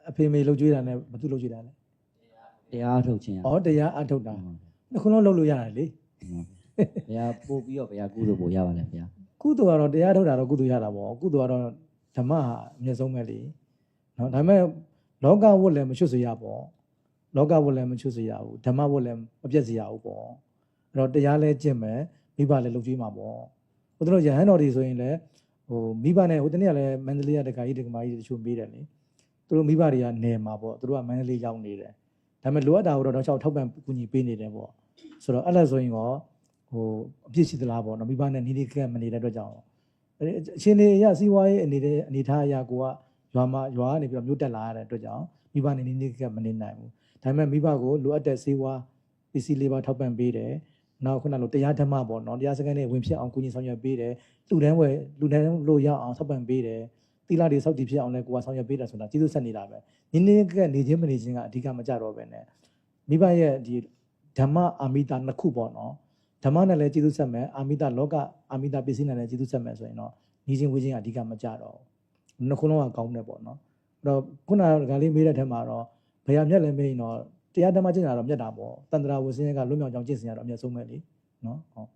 အဖေမေလှုပ်ကြွေးတာနဲ့ဘာသူလှုပ်ကြွေးတာလဲတရားထုတ်ခြင်းဩတရားအထုတ်တာနှစ်ခုလုံးလှုပ်လို့ရတယ်လေဘုရားပို့ပြီးတော့ဘုရားကုသိုလ်ပို့ရပါလေဘုရားကုသိုလ်ကတော့တရားထုတ်တာတော့ကုသိုလ်ရတာပေါ့ကုသိုလ်ကတော့ဓမ္မဟာအမြတ်ဆုံးပဲလေနော်ဒါပေမဲ့လောကဝတ်လည်းမချွတ်စေရပေါ့လောကဝတ်လည်းမချွတ်စေရဘူးဓမ္မဝတ်လည်းမပြတ်စေရဘူးပေါ့အဲ့တော့တရားလည်းကျင့်မယ်မိဘလည်းလှုပ်ကြွေးမှာပေါ့ဟိုတို့ရဟန်းတော်တွေဆိုရင်လည်းဟိုမိဘနဲ့ဟိုတနေ့ကလည်းမန္တလေးကတခါကြီးတက္ကမကြီးတချို့မေးတယ်လေသူတို့မိဘတွေကနေမှာပေါ့သူတို့ကမန္တလေးရောက်နေတယ်ဒါပေမဲ့လိုအပ်တာကိုတော့တော့ထောက်ပံ့ကူညီပေးနေတယ်ပေါ့ဆိုတော့အဲ့ဒါဆိုရင်ရောဟိုအပြစ်ရှိသလားပေါ့နော်မိဘနဲ့နေနေကက်မနေတဲ့အတွက်ကြောင့်အရှင်နေရစီးပွားရေးအနေထားအရာကိုကရွာကနေပြီးတော့မြို့တက်လာရတဲ့အတွက်ကြောင့်မိဘနဲ့နေနေကက်မနေနိုင်ဘူးဒါပေမဲ့မိဘကိုလိုအပ်တဲ့စီးပွားပစ္စည်းလေးပါထောက်ပံ့ပေးတယ်နောက်ခုနလိုတရားဓမ္မပေါ့နော်တရားစခန်းနဲ့ဝင်ဖြစ်အောင်ကူညီဆောင်ရွက်ပေးတယ်လူတန်းလို့ရအောင်ထောက်ပံ့ပေးတယ်သီလတွေစောင့်တည်ဖြစ်အောင်လည်းကိုယ်ကဆောင်ရွက်ပေးတာဆိုတာကျေးဇူးဆက်နေတာပဲနေနေကက်နေခြင်းမနေခြင်းကအဓိကမကြတော့ပဲနဲ့မိဘရဲ့ဒီဓမ္မအာမိတာနှစ်ခုပေါ့နော်ဓမ္မနဲ့လည်းကျေးဇူးဆက်မယ်အာမိတာလောကအာမိတာပစ္စည်းနဲ့လည်းကျေးဇူးဆက်မယ်ဆိုရင်တော့ညီချင်းဝေးချင်းအဓိကမကြတော့ဘူးနှစ်ခုလုံးကကောင်းတယ်ပေါ့နော်အဲ့တော့ခုနကလေးမေးတဲ့ထက်မှာတော့ဘယ်ရမြတ်လဲမေးရင်တော့တရားဓမ္မကျင့်တာတော့မြတ်တာပေါ့တန်ត្រာဝဆင်းရဲကလွတ်မြောက်ကြောင်းကျင့်စဉ်ရတော့အမြတ်ဆုံးပဲလေနော်ဟုတ်